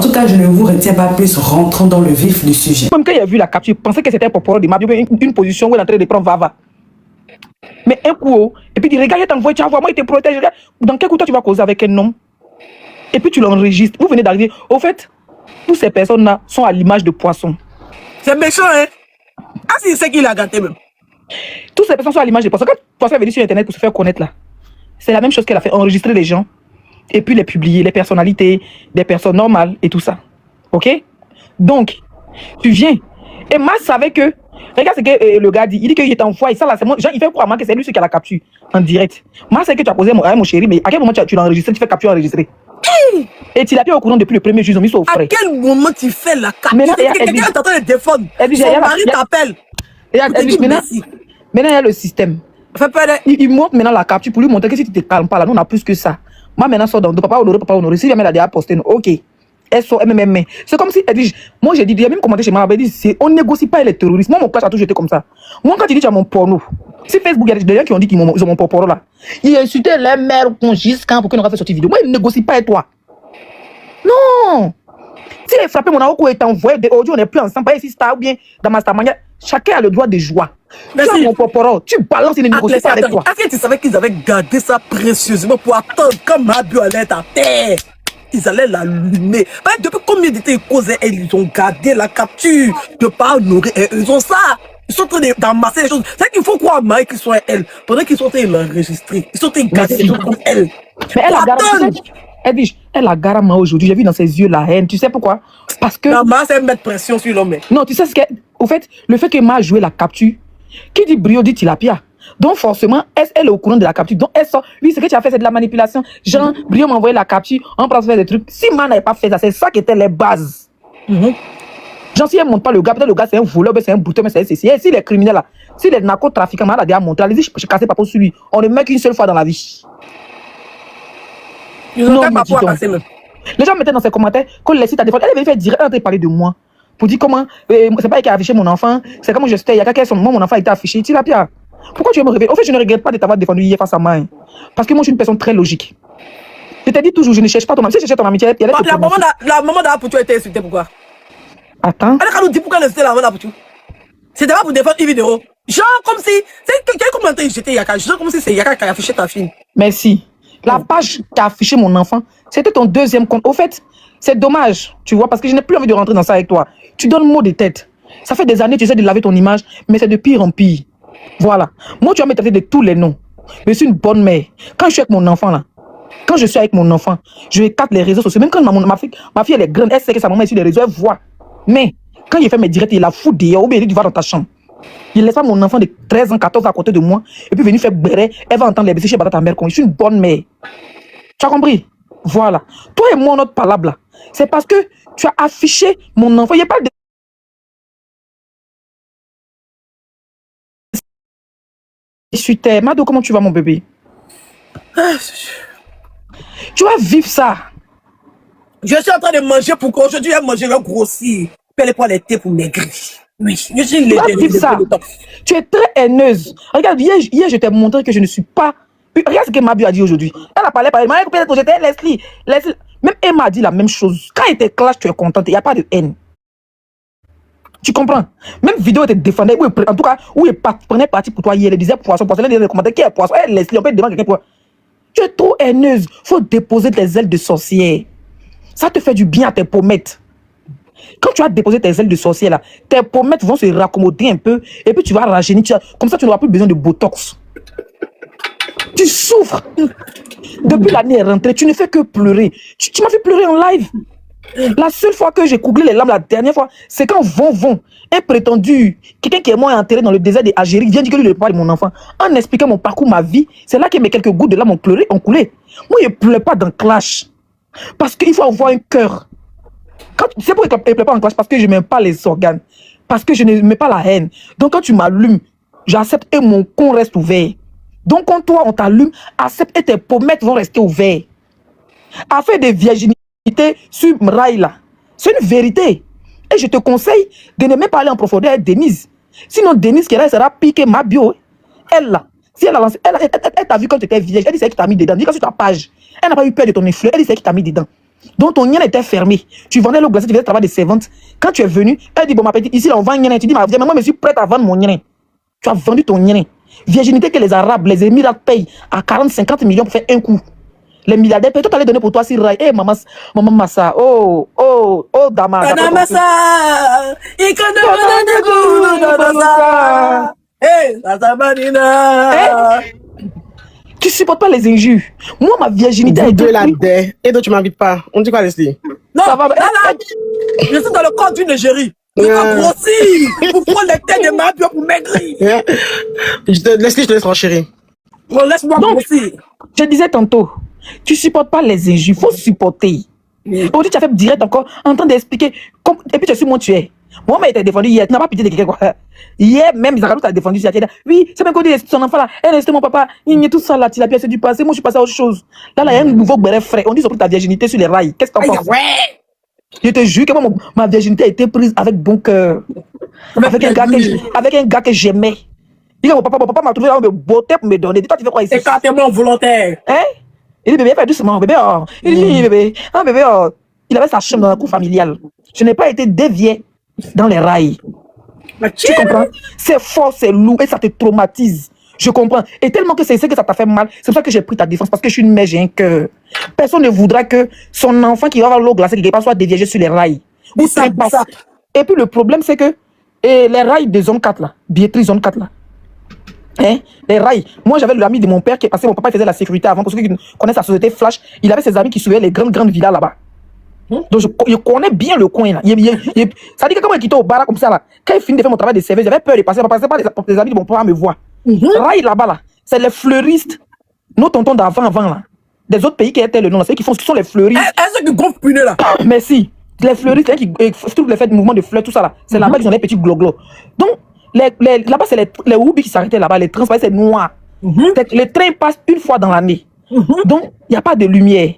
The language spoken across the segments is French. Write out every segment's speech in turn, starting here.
En tout cas, je ne vous retiens pas plus, rentrons dans le vif du sujet. Même quand il a vu la capture, il pensait que c'était un poporo de Mabio, une position où il est en train de prendre Vava. Mais un coup, et puis il dit, regarde, t'envoies, tu vas voir, moi, il te protège. Regarde. Dans quel coup, toi, tu vas causer avec un homme? Et puis tu l'enregistres. Vous venez d'arriver. Au fait, toutes ces personnes-là sont à l'image de poissons. C'est méchant, hein? Ah, si, c'est qu'il a gâté même. Toutes ces personnes sont à l'image de poissons. Quand Poisson est venu sur Internet pour se faire connaître, là, c'est la même chose qu'elle a fait, enregistrer les gens et puis les publier, les personnalités, des personnes normales et tout ça. Ok? Donc, tu viens. Et moi, je savais que. Regarde ce que le gars dit. Il dit qu'il est en foi. Et ça, là, c'est moi. Genre, il fait croire que c'est lui qui a la capture en direct. Moi, c'est que tu as posé mon chéri, mais à quel moment tu l'as enregistré? Tu fais capture enregistrée. Et tu l'as bien au courant depuis le premier jour. Ils ont mis ça au frais. À quel moment tu fais la capture? Quelqu'un est en train de défendre. Son mari t'appelle. Maintenant, il y a le système. Il montre maintenant la capture pour lui montrer que si tu te calmes pas là, nous on a plus que ça. Moi maintenant, sort dans papa honoré. Si jamais elle a déjà posté, ok. Elle sort, elle. C'est comme si elle dit, moi j'ai dit, il y a même commenté chez moi, elle dit, on négocie pas les terroristes. Moi, mon clash a toujours été comme ça. Moi, quand tu dis, tu as mon porno. Si Facebook, il y a des gens qui ont dit qu'ils ont mon porno là. Ils insultaient les mères jusqu'à pour qu'ils n'aient pas fait sortir vidéo. Moi, ils ne négocient pas avec toi. Non! Si les frappés, mon avocat est envoyé des audios, on n'est plus ensemble, pas ici, star ou bien dans ma star manière. Chacun a le droit de joie. Tu as mon porporo, tu balances, ils ne négocient pas avec toi. Est-ce que tu savais qu'ils avaient gardé ça précieusement pour attendre quand Mabio allait à terre? Ils allaient l'allumer. Depuis combien de temps ils causaient, ils ont gardé la capture de pas honorer. Ils ont ça. Ils sont en train d'amasser les choses. C'est qu'il faut croire à Marie qu'ils sont elle. Pendant qu'ils sont en train de l'enregistrer, ils sont en train de garder les choses comme elle. Mais elle a garé moi aujourd'hui. J'ai vu dans ses yeux la haine. Tu sais pourquoi? Parce que. La masse, elle met pression sur l'homme. Non, tu sais ce que. Au fait, le fait que m'a joué la capture, qui dit brio dit tilapia. Donc forcément, elle est au courant de la capture. Donc elle sort. Oui, ce que tu as fait, c'est de la manipulation. Jean, Brio m'a envoyé la capture. On prend faire des trucs. Si Ma n'avait pas fait ça, c'est ça qui était les bases. Genre, si elle ne montre pas le gars, peut-être le gars c'est un voleur, c'est un bouton, mais c'est ceci. Et si les criminels là, si les narcotrafiquants, elle a déjà montré, allez-y, je casse pas sur lui. On ne met qu'une seule fois dans la vie. Ils ont pas pour passer même. Les gens mettaient dans ses commentaires qu'on laisse ta défense. Elle avait fait dire, elle a parler de moi. Pour dire comment, c'est pas elle qui a affiché mon enfant, c'est comment je sais, il y a quelqu'un, moi mon enfant a été affiché. Tu l'as bien. Pourquoi tu veux me révéler? En fait, je ne regrette pas de t'avoir défendu hier face à moi. Hein. Parce que moi, je suis une personne très logique. Je t'ai dit toujours, je ne cherche pas ton amitié. Si je cherche ton amitié, la maman d'Aputu a été insultée, pourquoi? Attends. Elle a nous dit pourquoi elle a insulté la maman d'Aputu. C'était pas pour défendre une vidéo. Genre comme si, c'est quelqu'un commenté jeté Yaka. Genre comme si c'est Yaka qui a affiché ta fille. Merci. La page qui a affiché mon enfant, c'était ton deuxième compte. Au fait, c'est dommage, tu vois, parce que je n'ai plus envie de rentrer dans ça avec toi. Tu donnes mot de tête. Ça fait des années que tu essaies de laver ton image, mais c'est de pire en pire. Voilà. Moi, tu vas me traiter de tous les noms. Je suis une bonne mère. Quand je suis avec mon enfant, là, quand je suis avec mon enfant, je écarte les réseaux sociaux. Même quand ma fille, elle est grande, elle sait que sa maman est sur les réseaux, elle voit. Mais, quand il fait mes directs, il la fout dehors, ou bien il dit, tu vas dans ta chambre. Il laisse pas mon enfant de 13 ans, 14 ans à côté de moi, et puis venir faire béret, elle va entendre les bêtises chez ta mère. Je suis une bonne mère. Tu as compris? Voilà. Toi et moi, notre palabre, là, c'est parce que tu as affiché mon enfant. Il n'y a pas de... Je suis terre. Mado, comment tu vas, mon bébé? Tu vas vivre ça. Je suis en train de manger pour qu'aujourd'hui, elle mange le grossir. Puis elle est pour l'été pour maigrir. Oui, je suis tu vas vivre ça. Tu es très haineuse. Regarde, hier, je t'ai montré que je ne suis pas... Regarde ce que Mabio a dit aujourd'hui. Elle a parlé par elle. Peut-être que j'étais Leslie. Même elle m'a dit la même chose. Quand il était clash, tu es contente. Il n'y a pas de haine. Tu comprends? Même vidéo était défendue. En tout cas, où il prenait parti pour toi hier. Elle disait poisson. Elle disait dans les commentaires qui est poisson. Elle Leslie, on peut demander quelqu'un pour... Tu es trop haineuse. Il faut déposer tes ailes de sorcière. Ça te fait du bien à tes pommettes. Quand tu as déposé tes ailes de sorcière, là, tes pommettes vont se raccommoder un peu. Et puis tu vas rajeunir. Comme ça, tu n'auras plus besoin de botox. Tu souffres. Depuis l'année est rentrée, tu ne fais que pleurer. Tu m'as fait pleurer en live. La seule fois que j'ai couglé les larmes, la dernière fois, c'est quand un prétendu, quelqu'un qui est mort et enterré dans le désert d'Algérie, vient dire que lui le papa de mon enfant. En expliquant mon parcours, ma vie, c'est là que mes quelques gouttes de larmes ont pleuré, ont coulé. Moi, je ne pleure pas dans clash. Parce qu'il faut avoir un cœur. C'est pourquoi je ne pleure pas en clash, parce que je n'aime pas les organes. Parce que je ne mets pas la haine. Donc quand tu m'allumes, j'accepte et mon con reste ouvert. Donc quand toi on t'allume, accepte et tes pommettes vont rester ouvertes. Affaire de virginité sur Mraï là, c'est une vérité. Et je te conseille de ne même pas aller en profondeur avec Denise. Sinon Denise qui sera piquée Mabio. Elle là, si elle a lancé, elle t'a vu quand tu étais vierge, elle dit c'est elle qui t'a mis dedans. Dis que sur ta page, elle n'a pas eu peur de ton influence, elle dit c'est elle qui t'a mis dedans. Donc ton nien était fermé. Tu vendais l'eau glacée, tu faisais le travail de servante. Quand tu es venu, elle dit, bon ma petite, ici là on vend nien. Tu dis, mais moi je suis prête à vendre mon nien. Tu as vendu ton nien. Virginité que les Arabes, les Émirats payent à 40-50 millions pour faire un coup. Les milliardaires payent. Toi, tu allais donner pour toi si Rai. Eh, maman Massa. Oh, Dama. Kanamasa. Tu supportes pas les injures. Moi, ma virginité a Vous été deux là, prise. et donc tu m'invites pas. On dit quoi, Leslie? Non, Ça va. là, je suis dans le corps d'une égérie. Je vais grossir pour prendre les têtes de ma pour maigrir. Leslie, je te laisse renchérir. Bon, laisse-moi Donc, grossir. je disais tantôt, tu supportes pas les injures. Il faut supporter. Aujourd'hui, tu as fait direct encore en train d'expliquer. Et puis, tu sais, moi, tu es. Moi, mais t'as défendu hier. Tu n'as pas pitié de quelqu'un, quoi. Hier, même, Zaratou t'a défendu. Oui, c'est même qu'on dit son enfant là. Elle est mon papa. Il y a tout ça là. Tu l'as pièce du passé. Moi, je suis passé à autre chose. Là, il y a un nouveau béret frais. On dit sur ta virginité sur les rails. Qu'est-ce que t'en penses? Ouais. Je te jure que moi, ma virginité a été prise avec bon cœur. Avec un gars que j'aimais. Il dit, mon papa m'a trouvé là, me beauté pour me donner. Dis-toi, tu fais quoi ici? Écartement volontaire. Hein? Il dit, bébé, fais doucement, bébé. Oh. Il dit, bébé. Ah, bébé, oh. Il avait sa chambre dans la cour familiale. Je n'ai pas été dévié dans les rails. Tu comprends? C'est fort, c'est lourd et ça te traumatise. Je comprends. Et tellement que c'est que ça t'a fait mal, c'est pour ça que j'ai pris ta défense, parce que je suis une mère, j'ai un cœur. Personne ne voudra que son enfant qui va avoir l'eau glacée quelque part soit dévié sur les rails. Ou trépasse. Et puis le problème, c'est que les rails de zone 4 là, billetterie zone 4 là, hein, les rails. Moi, j'avais l'ami de mon père qui est passé, mon papa faisait la sécurité avant, pour ceux qui connaissent la société Flash, il avait ses amis qui suivaient les grandes villas là-bas. Donc, je connais bien le coin là. Ça dit que quand il quittait au bar comme ça là, quand il finit de faire mon travail de service, j'avais peur de passer, parce que les amis de mon papa me voient. Rail là-bas là, c'est les fleuristes, nos tontons d'avant là, des autres pays qui étaient le nom, c'est qui sont les fleuristes. Est-ce que gonfle punais là? Merci. Les fleuristes, c'est qui tous les faits de mouvement de fleurs, tout ça là, c'est là-bas qu'ils ont les petits gloglos. Donc, là-bas, c'est les Woubi qui s'arrêtaient là-bas, les trains, c'est noir. Les trains passent une fois dans l'année. Donc, il n'y a pas de lumière.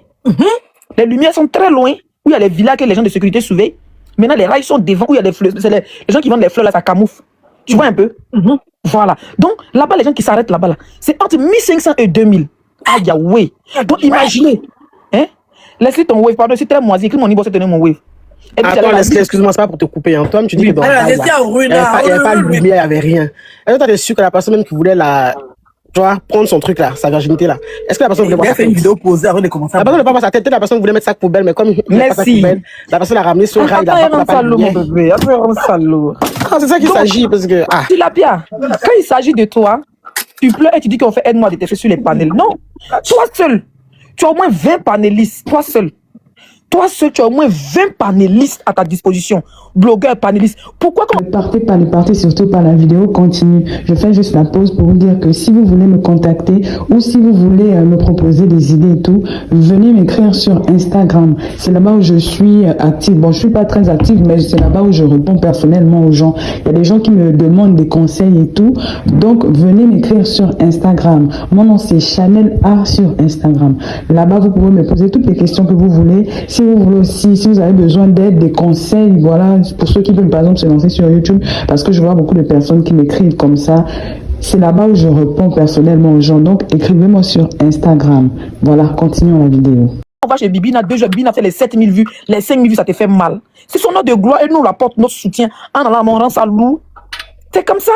Les lumières sont très loin, où il y a les villas que les gens de sécurité surveillent. Maintenant, les rails sont devant, où il y a les fleurs. C'est les gens qui vendent les fleurs, là, ça camoufle. Tu vois un peu? Voilà. Donc, là-bas, les gens qui s'arrêtent là-bas, là, c'est entre 1500 et 2000. Aïe, ouais. Donc, imaginez. Hein? Laisse-le ton wave. Pardon, c'est très moisi. Écris mon niveau, c'est tenir mon wave. Attends, Leslie, excuse-moi, c'est pas pour te couper. Hein. Toi, tu dis que dans la il n'y avait pas de lumière, il n'y avait rien. Est-ce que tu es sûr que la personne même qui voulait tu vois, prendre son truc là, sa virginité là, est-ce que la personne voulait voir sa tête? Il a fait une vidéo posée avant de commencer. La personne ne voulait pas voir sa tête, la personne voulait mettre sa poubelle, mais comme il n'a pas sa poubelle, la personne l'a ramené sur le rail, il n'a pas de lumière. Ah, c'est ça qu'il s'agit, parce que... Tu l'as bien. Quand il s'agit de toi, tu pleures et tu dis qu'on fait aide-moi de te sur les panels. Non, toi seul. Tu as au moins 20 panélistes, toi seul. Toi seul, tu as au moins 20 panélistes à ta disposition. Blogueurs, panélistes. Pourquoi Ne partez surtout pas, la vidéo continue. Je fais juste la pause pour vous dire que si vous voulez me contacter ou si vous voulez me proposer des idées et tout, venez m'écrire sur Instagram. C'est là-bas où je suis active. Bon, je suis pas très active, mais c'est là-bas où je réponds personnellement aux gens. Il y a des gens qui me demandent des conseils et tout. Donc, venez m'écrire sur Instagram. Mon nom, c'est Chanel A sur Instagram. Là-bas, vous pouvez me poser toutes les questions que vous voulez. Si vous voulez aussi, si vous avez besoin d'aide, des conseils, voilà, pour ceux qui veulent par exemple se lancer sur YouTube, parce que je vois beaucoup de personnes qui m'écrivent comme ça, c'est là-bas où je réponds personnellement aux gens. Donc écrivez-moi sur Instagram. Voilà, continuons la vidéo. on va chez Bibina, 2 jours, Bibina fait les 7000 vues, les 5000 vues, ça te fait mal. C'est son nom de gloire et nous on apporte notre soutien en allant on rend ça lourd. C'est comme ça.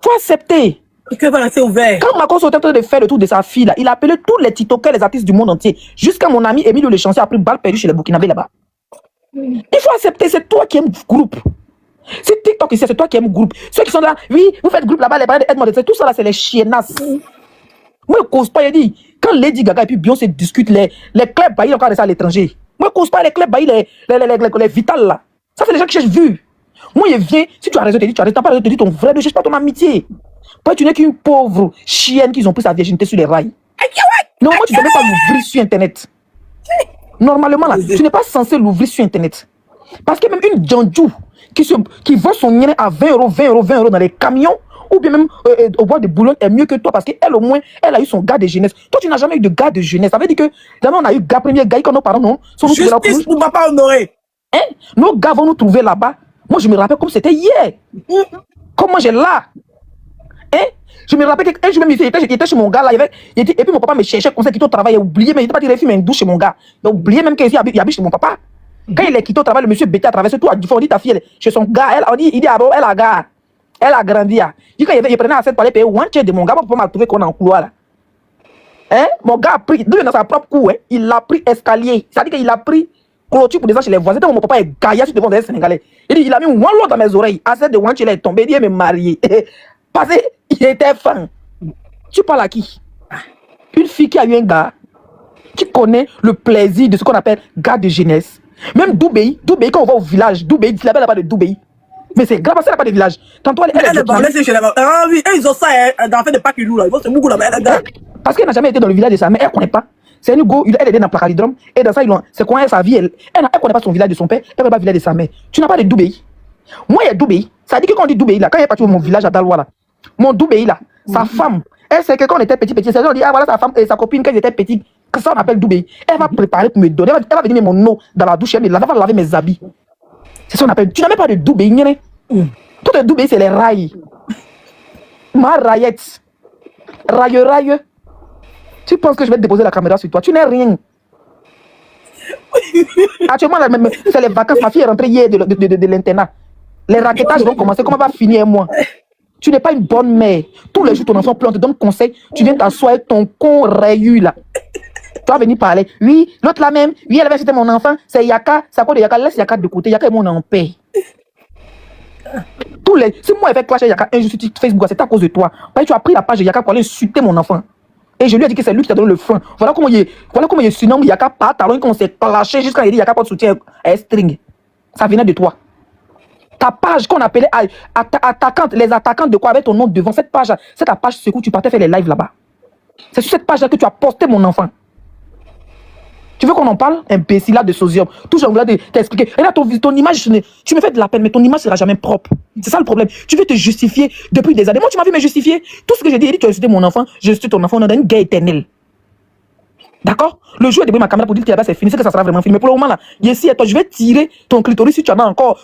Faut accepter. Le cœur va rester ouvert. Quand Macron était en train de faire le tour de sa fille, là, il a appelé tous les TikTokers, les artistes du monde entier. Jusqu'à mon ami Emilio Le Chancier a pris balle perdue chez les Burkinabés là-bas. Il faut accepter, c'est toi qui aimes groupe. C'est TikTok ici, c'est toi qui aimes groupe. Ceux qui sont là, oui, vous faites groupe là-bas, les parents aide-moi, tout ça là, c'est les chiennasses. Moi, je cause pas, il dit, quand Lady Gaga et puis Beyoncé discutent, les clubs baillis encore de ça à l'étranger. Moi, je cause pas les clubs baillis, les vitales là. Ça, c'est les gens qui cherchent vue. Moi, il vient, si tu as raison, tu as raison, tu n'as pas raison, tu dis ton vrai, ne cherche pas ton amitié. Toi, tu n'es qu'une pauvre chienne qui ont pris sa virginité sur les rails. Normalement, tu ne dois même pas l'ouvrir sur Internet. Normalement, là, tu n'es pas censé l'ouvrir sur Internet. Parce que même une Djandjou qui vend son nien à 20 euros dans les camions, ou bien même au bois de Boulogne est mieux que toi, parce qu'elle, au moins, elle a eu son gars de jeunesse. Toi, tu n'as jamais eu de gars de jeunesse. Ça veut dire que, d'abord, on a eu gars, premier gars, quand nos parents, non, sont nous Justice pour papa honoré. Hein? Nos gars vont nous trouver là-bas. Moi, je me rappelle comme c'était hier. Comment j'ai là. Hein? Je me rappelle qu'un jour même, il était chez mon gars là, et puis mon papa me cherchait comme ça, qu'il était au travail, il a oublié, mais il n'était pas tiré, il fait une douche chez mon gars. Il a oublié même qu'il habite chez mon papa. Quand il est quitté au travail, le monsieur bêté à traverser tout, on dit ta fille, chez son gars, il dit, elle a gars, elle a grandi. Il dit, quand il prenait à cette pour aller payer one de mon gars, pour m'a trouvé qu'on est en couloir là. Hein? Mon gars a pris, dans sa propre cour, hein, il a pris escalier. C'est-à-dire qu'il a pris clôture pour descendre chez les voisins. Mon papa est gaillard sur devant des Sénégalais. Il dit, il a mis one lot dans mes oreilles. À cette de one, il est tombé, il dit, il est marié. Parce qu'il était fan. Tu parles à qui? Une fille qui a eu un gars qui connaît le plaisir de ce qu'on appelle gars de jeunesse. Même Doubéi, quand on va au village, Doubéi, dit là-bas, pas de Doubéi. Mais c'est grave parce qu'elle n'a pas de village. Tantôt, elle est chez la... Ah oui, ils ont ça dans la fête de Pâques, là. Ils vont se mouiller là-bas. Parce qu'elle n'a jamais été dans le village de sa mère, elle ne connaît pas. C'est une go, elle était dans Placalidrum, et dans ça, c'est quoi sa vie, elle ne connaît pas son village de son père, elle ne connaît pas le village de sa mère. Tu n'as pas de Doubéi. Moi, il y a Doubéi. Ça dit que quand on dit Doubéi, là, quand il est parti au mon village à Daloa, là, mon Doubéi, là, sa femme, elle sait que quand on était petit, on dit, ah voilà sa femme et sa copine, quand ils étaient petits, que ça on appelle Doubéi. Elle va préparer pour me donner, elle va venir mettre mon eau dans la douche, elle va laver mes habits. C'est ça qu'on appelle. Tu n'as même pas de Doubéi, Tout de Doubéi, c'est les rails. Ma raillette. Raille. Tu penses que je vais te déposer la caméra sur toi? Tu n'es rien. Actuellement, c'est les vacances. Ma fille est rentrée hier de l'internat. Les raquettages vont commencer. Comment va finir moi? Tu n'es pas une bonne mère. Tous les jours, ton enfant pleure, te donne conseil. Tu viens t'asseoir avec ton con rayu là. Tu vas venir parler. Oui, l'autre là même. Oui, elle va citer mon enfant. C'est Yaka. C'est quoi de Yaka? Laisse Yaka de côté. Yaka est mon en paix. Si moi, elle fait clasher Yaka un jour sur Facebook, c'est à cause de toi. Parce que tu as pris la page de Yaka pour aller insulter mon enfant. Et je lui ai dit que c'est lui qui t'a donné le frein. Voilà comment il surnomme Yaka par talon, qu'on s'est clashé jusqu'à il dit Yaka pas de soutien à string. Ça venait de toi. Ta page qu'on appelait attaquante, les attaquantes de quoi avec ton nom devant cette page, c'est ta page secours, tu partais faire les lives là-bas. C'est sur cette page-là que tu as posté mon enfant. Tu veux qu'on en parle? Imbécile là de sosium. Toujours on voulait t'expliquer. Et là, ton image, tu me fais de la peine, mais ton image sera jamais propre. C'est ça le problème. Tu veux te justifier depuis des années. Moi, tu m'as vu me justifier. Tout ce que j'ai dit, tu as insulté mon enfant, j'ai insulté ton enfant, on a une guerre éternelle. D'accord? Le jour où j'ai débrouillé ma caméra pour dire que là-bas c'est fini, c'est que ça sera vraiment fini. Mais pour le moment là, ici, toi, je vais tirer ton clitoris si tu en as encore.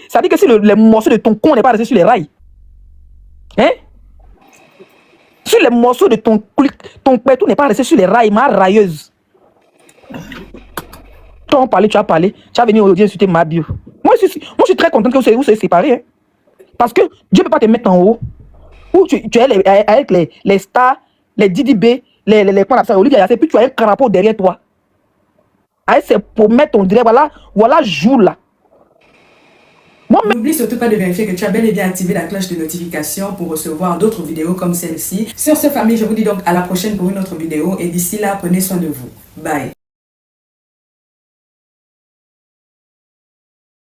Ça dit que si les morceaux de ton con n'est pas resté sur les rails. Hein? Si les morceaux de ton pétou n'est pas resté sur les rails, ma railleuse. Toi, on parlait, tu as parlé, tu as venu aujourd'hui insulter ma bio. Moi, je suis très contente que vous soyez séparés. Hein? Parce que Dieu ne peut pas te mettre en haut. Où tu es avec les stars, les Didi B, les quoi ça, Olivia, puis tu as un crapaud derrière toi. C'est pour mettre ton direct, voilà, joue là. N'oublie surtout pas de vérifier que tu as bel et bien activé la cloche de notification pour recevoir d'autres vidéos comme celle-ci. Sur ce, famille, je vous dis donc à la prochaine pour une autre vidéo. Et d'ici là, prenez soin de vous. Bye.